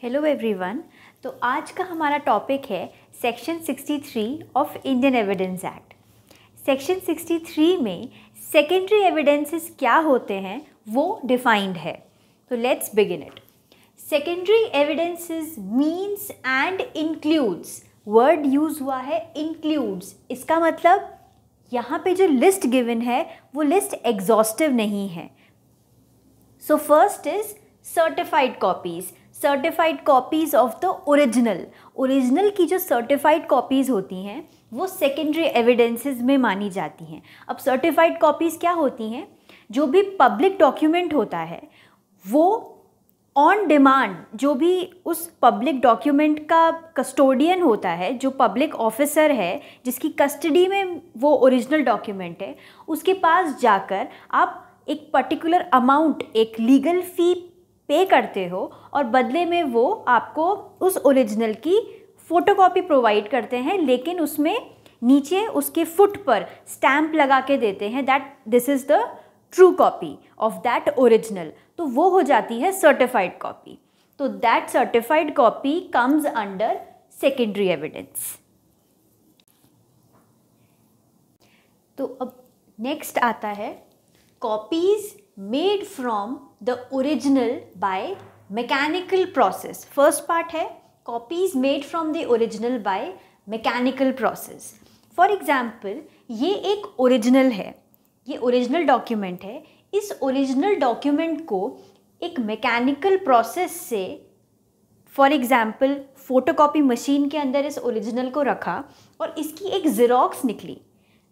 Hello everyone. तो आज का हमारा टॉपिक है section 63 of Indian evidence act. Section 63 में सेकेंडरी एविडेंसेस क्या होते हैं वो डिफाइंड है। तो let's begin it. Secondary evidences means and includes, word use हुआ है इंक्लूड्स। इसका मतलब यहाँ पे जो लिस्ट गिवन है वो लिस्ट एग्जॉस्टिव नहीं है। So first is certified copies. Certified copies of the original की जो सर्टिफाइड कॉपीज़ होती हैं वो सेकेंडरी एविडेंसेस में मानी जाती हैं। अब सर्टिफाइड कॉपीज़ क्या होती हैं? जो भी पब्लिक डॉक्यूमेंट होता है वो ऑन डिमांड, जो भी उस पब्लिक डॉक्यूमेंट का कस्टोडियन होता है, जो पब्लिक ऑफिसर है जिसकी कस्टडी में वो ओरिजिनल डॉक्यूमेंट है, उसके पास जाकर आप एक पर्टिकुलर अमाउंट, एक लीगल फ़ी पे करते हो और बदले में वो आपको उस ओरिजिनल की फ़ोटोकॉपी प्रोवाइड करते हैं, लेकिन उसमें नीचे उसके फुट पर स्टैम्प लगा के देते हैं that this is the true copy of that original. तो वो हो जाती है सर्टिफाइड कॉपी। तो that certified copy comes under secondary evidence. तो अब नेक्स्ट आता है copies made from the original by mechanical process. First part है copies made from the original by mechanical process. For example ये एक ओरिजिनल है, ये ओरिजिनल डॉक्यूमेंट है। इस ओरिजिनल डॉक्यूमेंट को एक मैकेनिकल प्रोसेस से, फॉर एग्जाम्पल फ़ोटोकॉपी मशीन के अंदर इस ओरिजिनल को रखा और इसकी एक ज़ेरॉक्स निकली,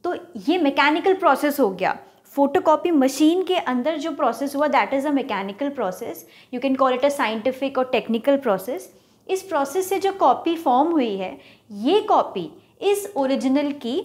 तो ये मैकेनिकल प्रोसेस हो गया। फोटोकॉपी मशीन के अंदर जो प्रोसेस हुआ that is a mechanical process. You can call it a scientific और टेक्निकल प्रोसेस। इस प्रोसेस से जो कॉपी फॉर्म हुई है, ये कॉपी इस ओरिजिनल की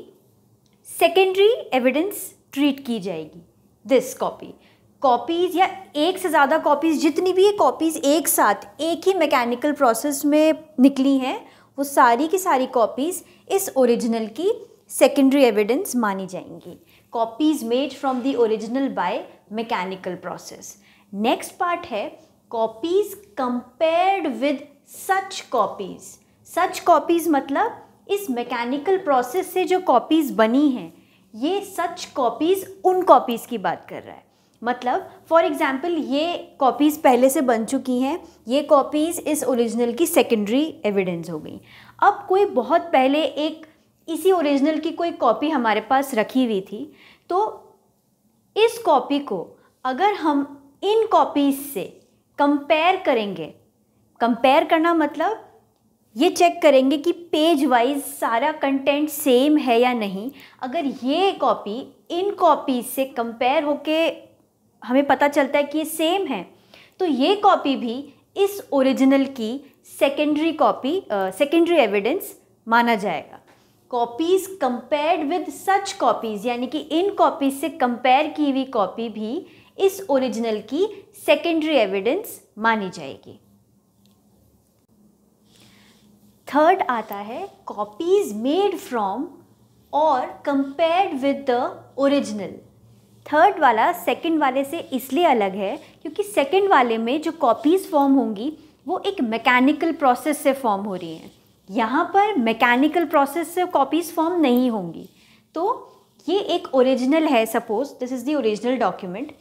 सेकेंडरी एविडेंस ट्रीट की जाएगी। दिस कॉपीज़ या एक से ज़्यादा कॉपीज़, जितनी भी ये कॉपीज़ एक साथ एक ही मैकेनिकल प्रोसेस में निकली हैं, वो सारी की सारी कॉपीज़ इस ओरिजिनल की सेकेंडरी एविडेंस मानी जाएंगी। Copies made from the original by mechanical process. Next part है copies compared with such copies. Such copies मतलब इस मैकेनिकल प्रोसेस से जो कॉपीज़ बनी हैं, ये सच कॉपीज़ उन कॉपीज़ की बात कर रहा है। मतलब फॉर एग्जाम्पल ये कॉपीज़ पहले से बन चुकी हैं, ये कॉपीज़ इस ओरिजिनल की सेकेंडरी एविडेंस हो गई। अब कोई बहुत पहले एक इसी ओरिजिनल की कोई कॉपी हमारे पास रखी हुई थी, तो इस कॉपी को अगर हम इन कॉपीज़ से कंपेयर करेंगे, कंपेयर करना मतलब ये चेक करेंगे कि पेज वाइज सारा कंटेंट सेम है या नहीं। अगर ये कॉपी इन कॉपीज़ से कंपेयर होके हमें पता चलता है कि ये सेम है, तो ये कॉपी भी इस ओरिजिनल की सेकेंडरी एविडेंस माना जाएगा। Copies compared with such copies यानी कि इन कॉपीज़ से कंपेयर की हुई कॉपी भी इस ओरिजिनल की सेकेंडरी एविडेंस मानी जाएगी। थर्ड आता है कॉपीज़ मेड फ्रॉम और compared with the original. Third वाला सेकंड वाले से इसलिए अलग है क्योंकि सेकंड वाले में जो कॉपीज़ फॉर्म होंगी वो एक मैकेनिकल प्रोसेस से फॉर्म हो रही हैं। यहाँ पर मैकेनिकल प्रोसेस से कॉपीज़ फॉर्म नहीं होंगी। तो ये एक ओरिजिनल है, suppose this is the original document.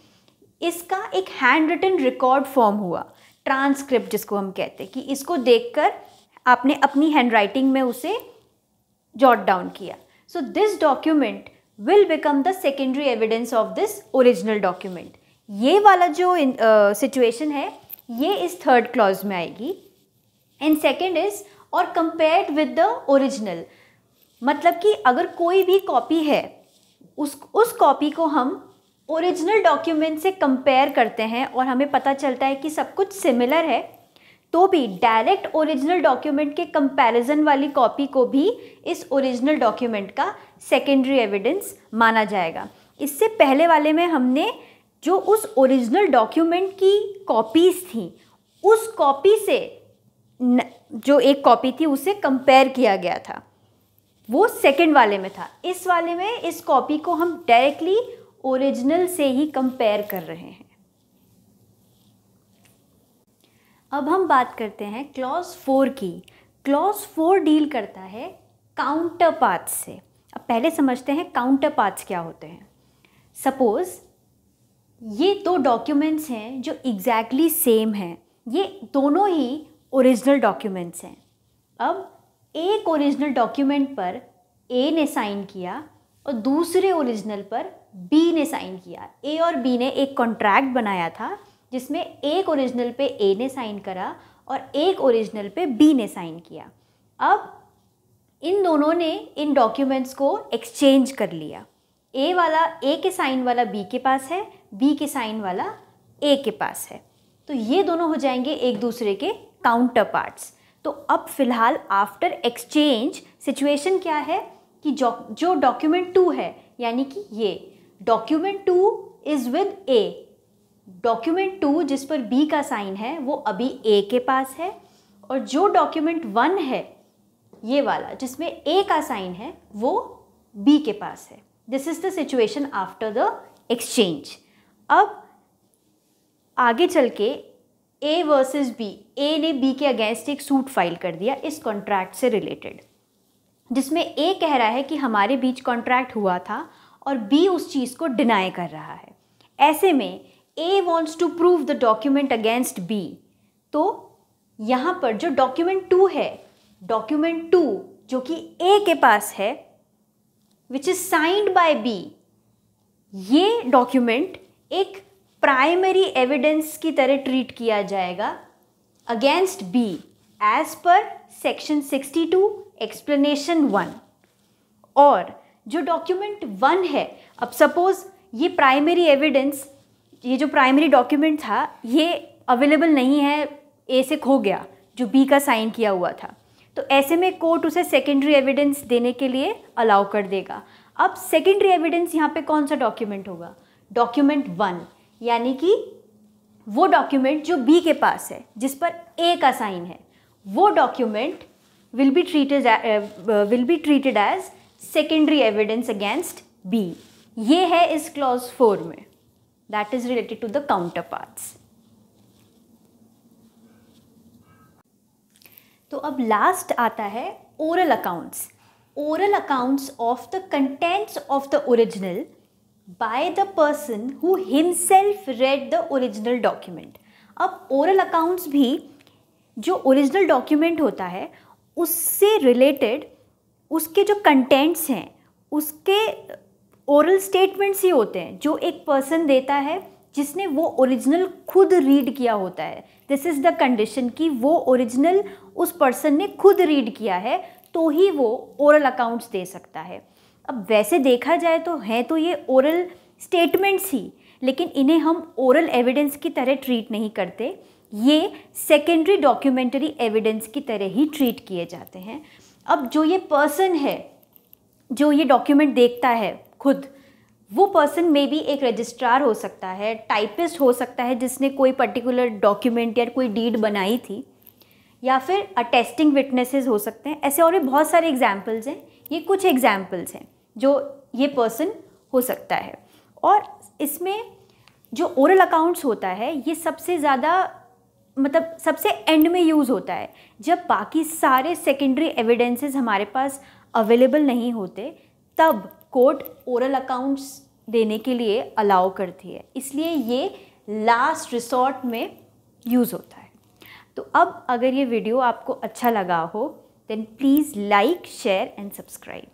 इसका एक हैंड रिटन रिकॉर्ड फॉर्म हुआ, ट्रांसक्रिप्ट जिसको हम कहते हैं, कि इसको देखकर आपने अपनी हैंड राइटिंग में उसे जॉट डाउन किया। So this document will become the secondary evidence of this original document. ये वाला जो सिचुएशन है ये इस थर्ड क्लॉज में आएगी। एंड सेकेंड इज और कंपेयर्ड विद द ओरिजिनल, मतलब कि अगर कोई भी कॉपी है उस कॉपी को हम ओरिजिनल डॉक्यूमेंट से कंपेयर करते हैं और हमें पता चलता है कि सब कुछ सिमिलर है, तो भी डायरेक्ट ओरिजिनल डॉक्यूमेंट के कंपैरिजन वाली कॉपी को भी इस ओरिजिनल डॉक्यूमेंट का सेकेंडरी एविडेंस माना जाएगा। इससे पहले वाले में हमने जो उस ओरिजिनल डॉक्यूमेंट की कॉपीज़ थी, उस कॉपी से जो एक कॉपी थी उसे कंपेयर किया गया था, वो सेकंड वाले में था। इस वाले में इस कॉपी को हम डायरेक्टली ओरिजिनल से ही कंपेयर कर रहे हैं। अब हम बात करते हैं क्लॉज 4 की। क्लॉज 4 डील करता है काउंटर पार्ट्स से। अब पहले समझते हैं काउंटर पार्ट्स क्या होते हैं। सपोज़ ये दो डॉक्यूमेंट्स हैं जो एग्जैक्टली सेम हैं, ये दोनों ही ओरिजिनल डॉक्यूमेंट्स हैं। अब एक ओरिजिनल डॉक्यूमेंट पर ए ने साइन किया और दूसरे ओरिजिनल पर बी ने साइन किया। ए और बी ने एक कॉन्ट्रैक्ट बनाया था जिसमें एक ओरिजिनल पे ए ने साइन करा और एक ओरिजिनल पे बी ने साइन किया। अब इन दोनों ने इन डॉक्यूमेंट्स को एक्सचेंज कर लिया। ए वाला, ए के साइन वाला बी के पास है, बी के साइन वाला ए के पास है। तो ये दोनों हो जाएंगे एक दूसरे के काउंटर पार्ट्स। तो अब फिलहाल आफ्टर एक्सचेंज सिचुएशन क्या है कि जो डॉक्यूमेंट 2 है, यानी कि ये document 2 is with A. Document 2 जिस पर बी का साइन है वो अभी ए के पास है, और जो डॉक्यूमेंट 1 है ये वाला जिसमें ए का साइन है वो बी के पास है। This is the situation after the exchange. अब आगे चल के ए वर्सेस बी, ए ने बी के अगेंस्ट एक सूट फाइल कर दिया इस कॉन्ट्रैक्ट से रिलेटेड, जिसमें ए कह रहा है कि हमारे बीच कॉन्ट्रैक्ट हुआ था और बी उस चीज़ को डिनाई कर रहा है। ऐसे में A wants to prove the document against B। तो यहाँ पर जो डॉक्यूमेंट 2 है, डॉक्यूमेंट 2 जो कि A के पास है which is signed by B, ये डॉक्यूमेंट एक प्राइमरी एविडेंस की तरह ट्रीट किया जाएगा against B as per section 62 explanation 1। और जो डॉक्यूमेंट 1 है, अब सपोज ये प्राइमरी एविडेंस, ये जो प्राइमरी डॉक्यूमेंट था ये अवेलेबल नहीं है, ए से खो गया जो बी का साइन किया हुआ था, तो ऐसे में कोर्ट उसे सेकेंडरी एविडेंस देने के लिए अलाउ कर देगा। अब सेकेंडरी एविडेंस यहाँ पे कौन सा डॉक्यूमेंट होगा? डॉक्यूमेंट 1, यानी कि वो डॉक्यूमेंट जो बी के पास है जिस पर ए का साइन है, वो document will be treated as secondary evidence against B. ये है इस क्लॉज 4 में, that is related to the counterparts। तो अब लास्ट आता है oral accounts. Oral accounts of the contents of the original by the person who himself read the original document. अब oral accounts भी जो ओरिजिनल डॉक्यूमेंट होता है उससे रिलेटेड उसके जो कंटेंट्स हैं उसके ओरल स्टेटमेंट्स ही होते हैं जो एक पर्सन देता है जिसने वो ओरिजिनल खुद रीड किया होता है। दिस इज़ द कंडीशन कि वो ओरिजिनल उस पर्सन ने खुद रीड किया है तो ही वो ओरल अकाउंट्स दे सकता है। अब वैसे देखा जाए तो हैं तो ये ओरल स्टेटमेंट्स ही, लेकिन इन्हें हम ओरल एविडेंस की तरह ट्रीट नहीं करते, ये सेकेंडरी डॉक्यूमेंटरी एविडेंस की तरह ही ट्रीट किए जाते हैं। अब जो ये पर्सन है जो ये डॉक्यूमेंट देखता है खुद, वो पर्सन में भी एक रजिस्ट्रार हो सकता है, टाइपिस्ट हो सकता है जिसने कोई पर्टिकुलर डॉक्यूमेंट या कोई डीड बनाई थी, या फिर अटेस्टिंग विटनेसेस हो सकते हैं। ऐसे और भी बहुत सारे एग्जाम्पल्स हैं, ये कुछ एग्जाम्पल्स हैं जो ये पर्सन हो सकता है। और इसमें जो ओरल अकाउंट्स होता है ये सबसे ज़्यादा मतलब सबसे एंड में यूज़ होता है जब बाकी सारे सेकेंडरी एविडेंसेस हमारे पास अवेलेबल नहीं होते, तब कोर्ट ओरल अकाउंट्स देने के लिए अलाउ करती है, इसलिए ये लास्ट रिसॉर्ट में यूज़ होता है। तो अब अगर ये वीडियो आपको अच्छा लगा हो then please like, share and subscribe.